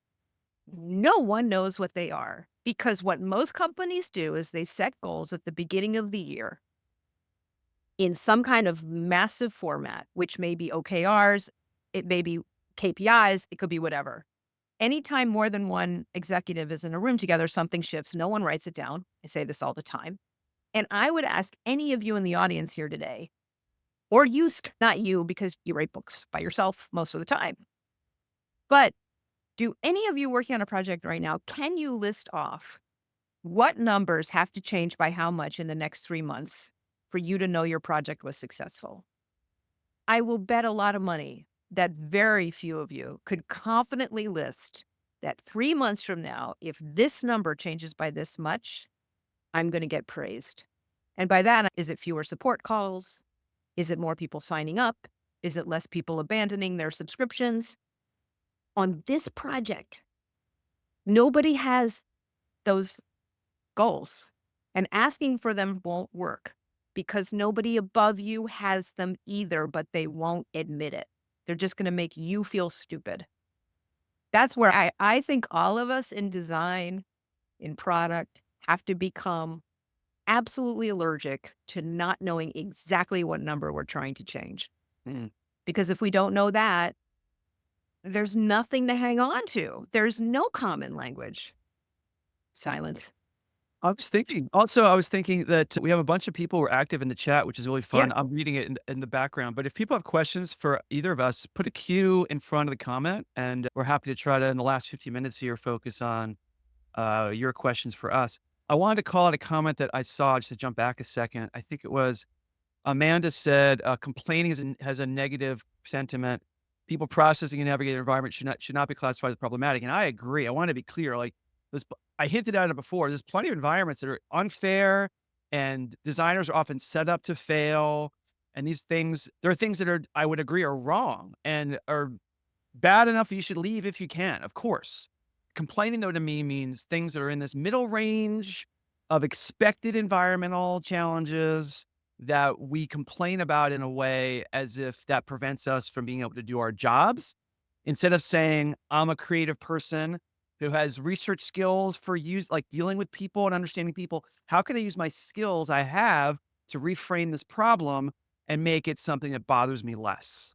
no one knows what they are because what most companies do is they set goals at the beginning of the year in some kind of massive format, which may be OKRs, it may be KPIs, it could be whatever. Anytime more than one executive is in a room together, something shifts. No one writes it down. I say this all the time. And I would ask any of you in the audience here today, or you, not you, because you write books by yourself most of the time, but do any of you working on a project right now, can you list off what numbers have to change by how much in the next 3 months for you to know your project was successful? I will bet a lot of money that very few of you could confidently list that 3 months from now, if this number changes by this much, I'm going to get praised. And by that, is it fewer support calls? Is it more people signing up? Is it less people abandoning their subscriptions? On this project, nobody has those goals, and asking for them won't work because nobody above you has them either, but they won't admit it. They're just going to make you feel stupid. That's where I think all of us in design, in product, have to become absolutely allergic to not knowing exactly what number we're trying to change. Mm. Because if we don't know that, there's nothing to hang on to. There's no common language. Silence. I was thinking that we have a bunch of people who are active in the chat, which is really fun. Yeah. I'm reading it in the background, but if people have questions for either of us, put a Q in front of the comment, and we're happy to try to, in the last 15 minutes here, focus on your questions for us. I wanted to call out a comment that I saw, just to jump back a second. I think it was Amanda said, complaining has a negative sentiment. People processing and navigating environment should not be classified as problematic. And I agree. I want to be clear. Like this, I hinted at it before. There's plenty of environments that are unfair, and designers are often set up to fail. And these things, there are things that are, I would agree, are wrong and are bad enough you should leave if you can, of course. Complaining, though, to me means things that are in this middle range of expected environmental challenges that we complain about in a way as if that prevents us from being able to do our jobs. Instead of saying, I'm a creative person who has research skills for like dealing with people and understanding people, how can I use my skills I have to reframe this problem and make it something that bothers me less?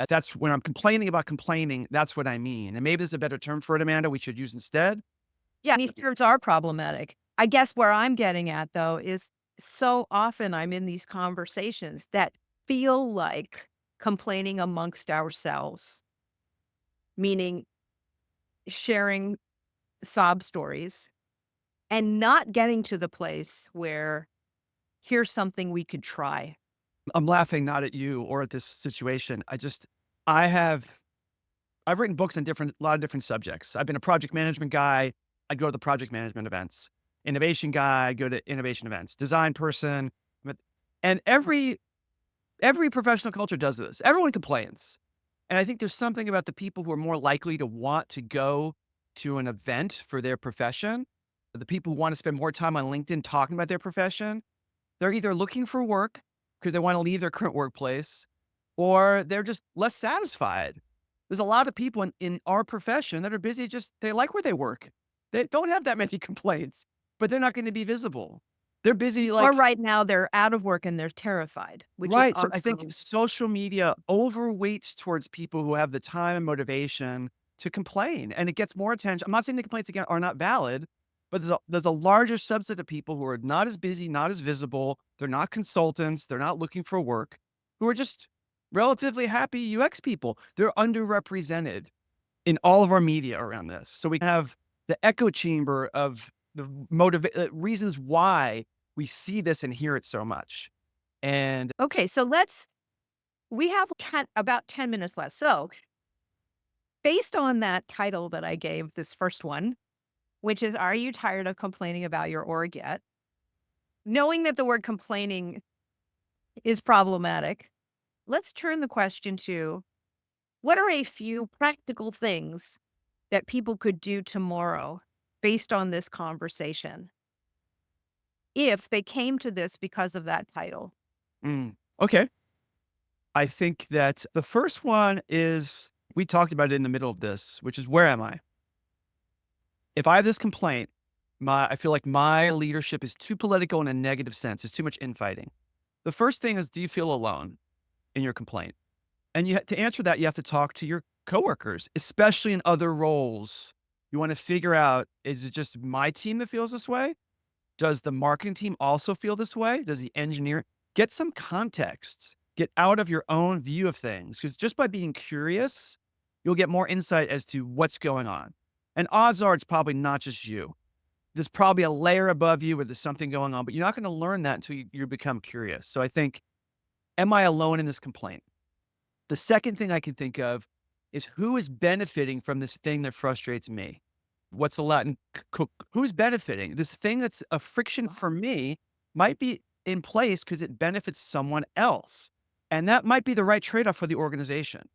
That's when I'm complaining about complaining. That's what I mean. And maybe there's a better term for it, Amanda, we should use instead. Yeah, these terms are problematic. I guess where I'm getting at, though, is so often I'm in these conversations that feel like complaining amongst ourselves, meaning sharing sob stories and not getting to the place where here's something we could try. I'm laughing not at you or at this situation. I have I've written books on a lot of different subjects. I've been a project management guy. I go to the project management events. Innovation guy, I go to innovation events. Design person, but and every professional culture does this. Everyone complains. And I think there's something about the people who are more likely to want to go to an event for their profession, the people who want to spend more time on LinkedIn talking about their profession. They're either looking for work because they want to leave their current workplace, or they're just less satisfied. There's a lot of people in our profession that are busy, just they like where they work. They don't have that many complaints, but they're not going to be visible. They're busy Or like, right now they're out of work and they're terrified, which is right. So I think also social media overweights towards people who have the time and motivation to complain, and it gets more attention. I'm not saying the complaints again are not valid, but there's a larger subset of people who are not as busy, not as visible. They're not consultants. They're not looking for work, who are just relatively happy UX people. They're underrepresented in all of our media around this. So we have the echo chamber of the reasons why we see this and hear it so much. And okay. So we have about 10 minutes left. So based on that title that I gave this first one, which is, are you tired of complaining about your org yet? Knowing that the word complaining is problematic, let's turn the question to what are a few practical things that people could do tomorrow based on this conversation if they came to this because of that title? okay, I think that the first one is we talked about it in the middle of this, which is where am I? If I have this complaint, I feel like my leadership is too political in a negative sense. There's too much infighting. The first thing is, do you feel alone in your complaint? And to answer that, you have to talk to your coworkers, especially in other roles. You want to figure out, is it just my team that feels this way? Does the marketing team also feel this way? Does the engineer get some context? Get out of your own view of things. Because just by being curious, you'll get more insight as to what's going on. And odds are it's probably not just you. There's probably a layer above you where there's something going on, but you're not going to learn that until you become curious. So I think, am I alone in this complaint? The second thing I can think of is who is benefiting from this thing that frustrates me? What's the Latin? Who's benefiting? This thing that's a friction for me might be in place because it benefits someone else. And that might be the right trade off for the organization.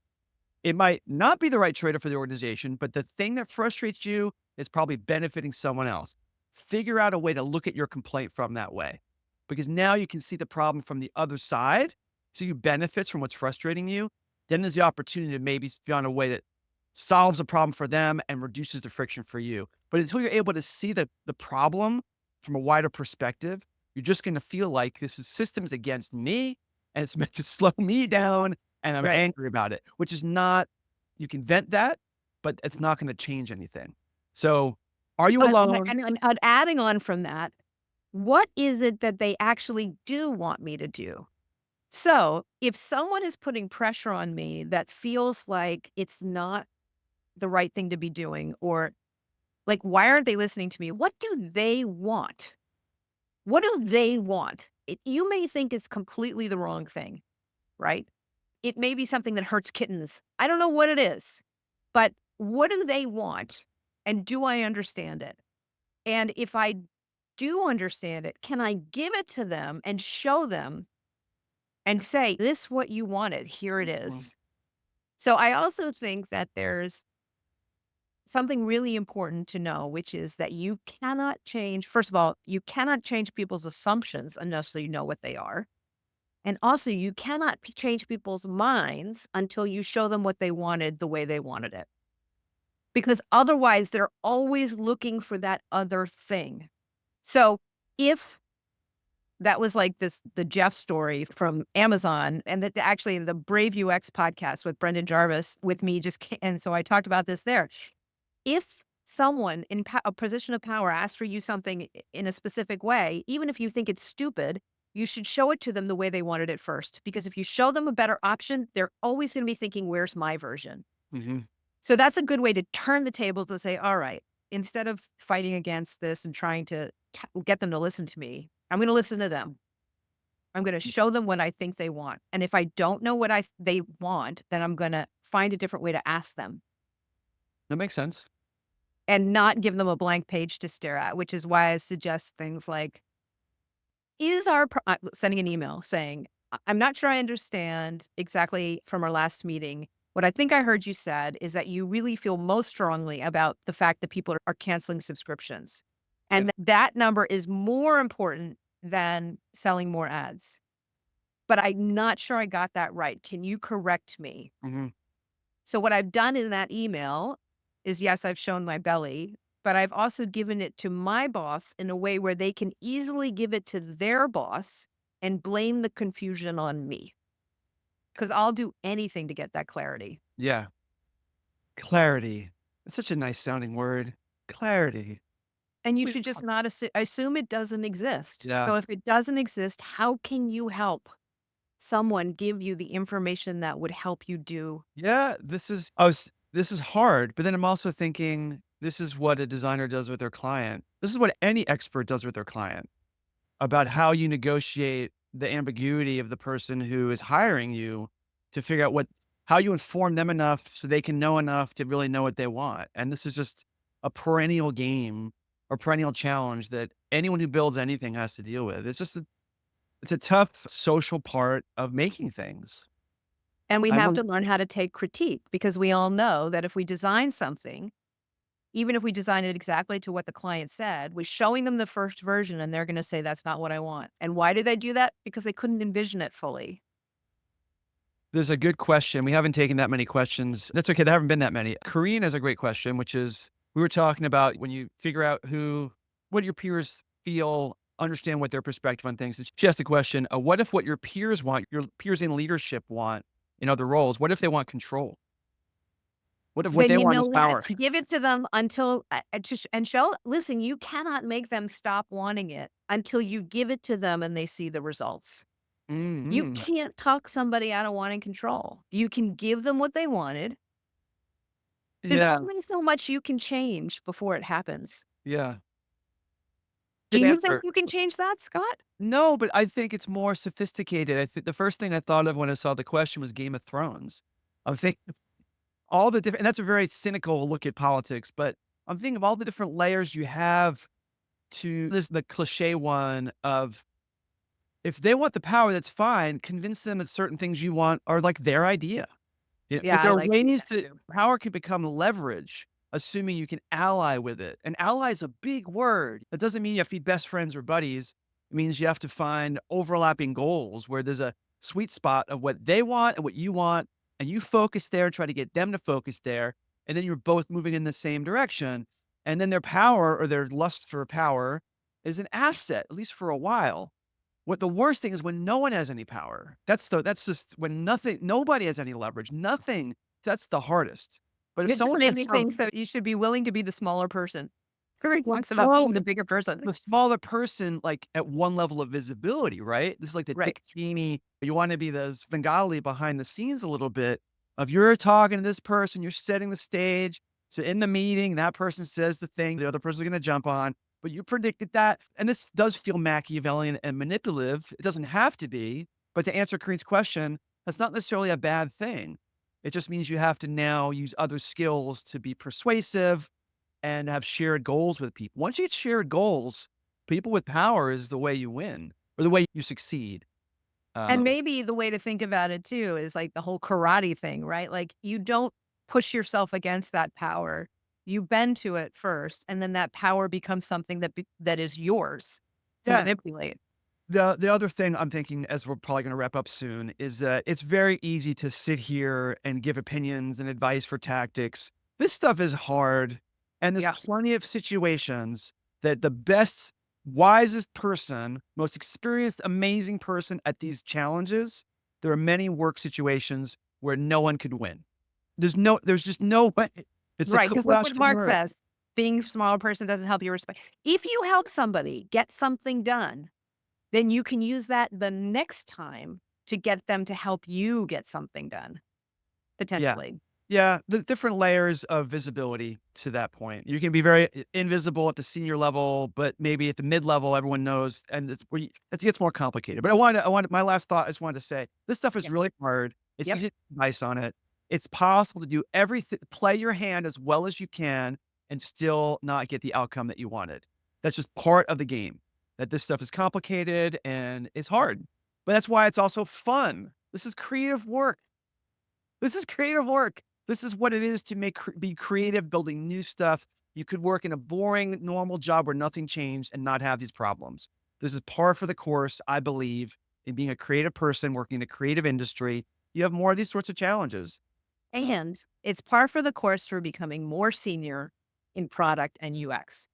It might not be the right trade off for the organization, but the thing that frustrates you is probably benefiting someone else. Figure out a way to look at your complaint from that way, because now you can see the problem from the other side. So you benefits from what's frustrating you. Then there's the opportunity to maybe find a way that solves a problem for them and reduces the friction for you. But until you're able to see the problem from a wider perspective, you're just going to feel like this system's against me and it's meant to slow me down and I'm Right. angry about it, which is not, you can vent that, but it's not going to change anything. So are you alone? And adding on from that, what is it that they actually do want me to do? So if someone is putting pressure on me that feels like it's not the right thing to be doing, or like, why aren't they listening to me? What do they want? What do they want? You may think it's completely the wrong thing, right? It may be something that hurts kittens. I don't know what it is, but what do they want? And do I understand it? And if I do understand it, can I give it to them and show them and say, this what you wanted, here it Mhm. is. So I also think that there's something really important to know, which is that you cannot change, first of all, you cannot change people's assumptions unless you know what they are. And also, you cannot change people's minds until you show them what they wanted the way they wanted it. Because otherwise, they're always looking for that other thing. So if that was like the Jeff story from Amazon, and that actually the Brave UX podcast with Brendan Jarvis with me and so I talked about this there. If someone in a position of power asks for you something in a specific way, even if you think it's stupid, you should show it to them the way they wanted it first. Because if you show them a better option, they're always going to be thinking, where's my version? Hmm. So that's a good way to turn the tables and say, all right, instead of fighting against this and trying to get them to listen to me, I'm going to listen to them. I'm going to show them what I think they want. And if I don't know what they want, then I'm going to find a different way to ask them That makes sense. and not give them a blank page to stare at, which is why I suggest things like, sending an email saying, I'm not sure I understand exactly from our last meeting. What I think I heard you said is that you really feel most strongly about the fact that people are canceling subscriptions. Yeah. And that number is more important than selling more ads. But I'm not sure I got that right. Can you correct me? Hmm. So what I've done in that email is, yes, I've shown my belly, but I've also given it to my boss in a way where they can easily give it to their boss and blame the confusion on me. Because I'll do anything to get that clarity. Yeah. Clarity. It's such a nice sounding word. Clarity. And you We- should just not assume it doesn't exist. Yeah. So if it doesn't exist, how can you help someone give you the information that would help you do? Yeah. This is hard, but then I'm also thinking this is what a designer does with their client. This is what any expert does with their client about how you negotiate the ambiguity of the person who is hiring you to figure out how you inform them enough so they can know enough to really know what they want. And this is just a perennial game or perennial challenge that anyone who builds anything has to deal with. It's a tough social part of making things. And we I have don't, to learn how to take critique, because we all know that if we design something, even if we design it exactly to what the client said, we're showing them the first version and they're going to say, that's not what I want. And why do they do that? Because they couldn't envision it fully. there's a good question. We haven't taken that many questions. That's okay. There haven't been that many. Kareen has a great question, which is we were talking about when you figure out what your peers feel, understand what their perspective on things. She asked the question, what if what your peers want, your peers in leadership want in other roles, what if they want control? What if what Then they you want know is what? power? Give it to them until and show. Listen, you cannot make them stop wanting it until you give it to them and they see the results. You Mhm. can't talk somebody out of wanting control. You can give them what they wanted. There's Yeah, only so much you can change before it happens. yeah. Do Good you think answer. you can change that, Scott? No, but I think it's more sophisticated. I think the first thing I thought of when I saw the question was Game of Thrones. I'm thinking all the different, and that's a very cynical look at politics, but I'm thinking of all the different layers you have to this, the cliche one of if they want the power, that's fine. Convince them that certain things you want are like their idea. You know, Yeah, but I there are like ways that to too. power can become leverage, assuming you can ally with it. And ally is a big word. That doesn't mean you have to be best friends or buddies. It means you have to find overlapping goals where there's a sweet spot of what they want and what you want, and you focus there and try to get them to focus there. And then you're both moving in the same direction. And then their power or their lust for power is an asset, at least for a while. What the worst thing is when no one has any power. That's just when nobody has any leverage. Nothing. That's the hardest. But if It just someone made can me some think that you should be willing to be the smaller person. Very well, talks about no, being the bigger person. the smaller person, like at one level of visibility, right? This is like the Right. Dick Cheney. You want to be the Svengali behind the scenes a little bit of you're talking to this person, you're setting the stage. So in the meeting, that person says the thing the other person's going to jump on, but you predicted that. And this does feel Machiavellian and manipulative. It doesn't have to be, but to answer Kareen's question, that's not necessarily a bad thing. It just means you have to now use other skills to be persuasive and have shared goals with people. Once you get shared goals, people with power is the way you win or the way you succeed. And Um, maybe the way to think about it too is like the whole karate thing, right? Like you don't push yourself against that power. You bend to it first, and then that power becomes something that is yours to yeah. manipulate. The other thing I'm thinking as we're probably going to wrap up soon is that it's very easy to sit here and give opinions and advice for tactics. This stuff is hard. And there's Yeah. plenty of situations that the best, wisest person, most experienced, amazing person at these challenges, there are many work situations where no one could win. There's just no way. It's a Right. Because look clash what of Mark nerve. says. being a smaller person doesn't help you respect. If you help somebody get something done, then you can use that the next time to get them to help you get something done, Yeah. potentially. Yeah, the different layers of visibility to that point. You can be very invisible at the senior level, but maybe at the mid level, everyone knows, and it's where it gets more complicated. But my last thought, I just wanted to say, this stuff is Yeah. really hard. It's Yep. easy to put advice on it. It's possible to do everything, play your hand as well as you can, and still not get the outcome that you wanted. That's just part of the game. That this stuff is complicated and it's hard, but that's why it's also fun. This is creative work. This is creative work. This is what it is to be creative, building new stuff. You could work in a boring, normal job where nothing changed and not have these problems. This is par for the course, I believe, in being a creative person working in a creative industry. You have more of these sorts of challenges. And it's par for the course for becoming more senior in product and UX.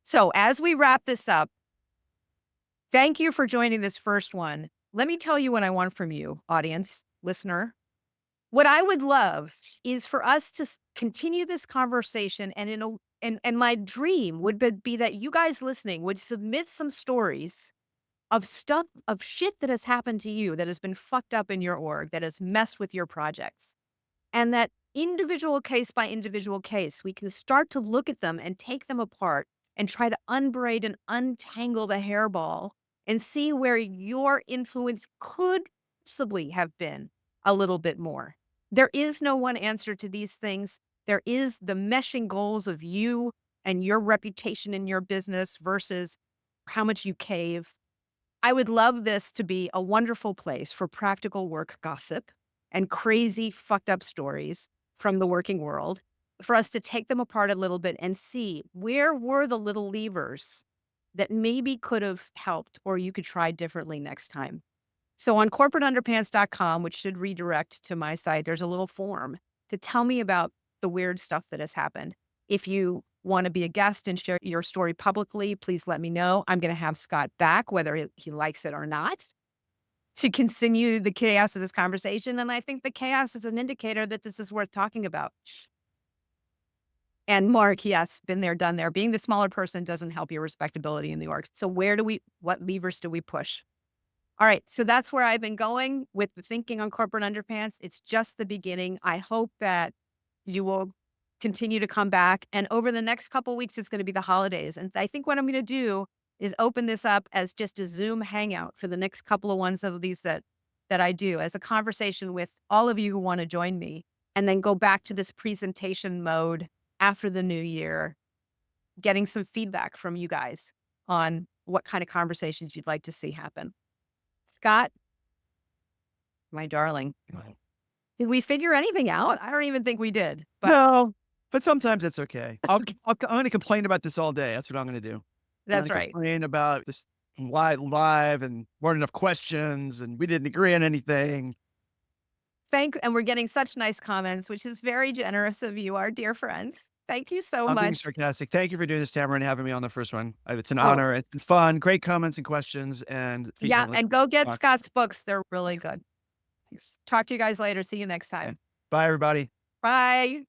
So as we wrap this up, thank you for joining this first one. Let me tell you what I want from you, audience, listener. What I would love is for us to continue this conversation, and my dream would be that you guys listening would submit some stories of stuff of shit that has happened to you that has been fucked up in your org, that has messed with your projects. And that individual case by individual case, we can start to look at them and take them apart and try to unbraid and untangle the hairball and see where your influence could possibly have been a little bit more. There is no one answer to these things. There is the meshing goals of you and your reputation in your business versus how much you cave. I would love this to be a wonderful place for practical work gossip and crazy fucked up stories from the working world, for us to take them apart a little bit and see where were the little levers that maybe could have helped or you could try differently next time. So on corporateunderpants.com, which should redirect to my site, there's a little form to tell me about the weird stuff that has happened. If you want to be a guest and share your story publicly, please let me know. I'm going to have Scott back, whether he likes it or not, to continue the chaos of this conversation. And I think the chaos is an indicator that this is worth talking about. And Mark, yes, been there, done there. Being the smaller person doesn't help your respectability in the org. So what levers do we push? All right, so that's where I've been going with the thinking on corporate underpants. It's just the beginning. I hope that you will continue to come back. And over the next couple of weeks, it's going to be the holidays. And I think what I'm going to do is open this up as just a Zoom hangout for the next couple of ones of these that I do as a conversation with all of you who want to join me, and then go back to this presentation mode after the new year, getting some feedback from you guys on what kind of conversations you'd like to see happen. Scott, my darling, did we figure anything out? I don't even think we did. But No, but sometimes it's okay. that's okay. I'm going to complain about this all day. That's what I'm going to do. I'm That's going to right. complain about this live and weren't enough questions and we didn't agree on anything. And we're getting such nice comments, which is very generous of you, our dear friends. Thank you so I'm being much. sarcastic. Thank you for doing this, Tamara, and having me on the first one. It's an Oh, honor. It's been fun. Great comments and questions and yeah. feedback. Let's And go get talk. Scott's books. They're really good. Talk to you guys later. See you next Okay. time. Bye, everybody. Bye.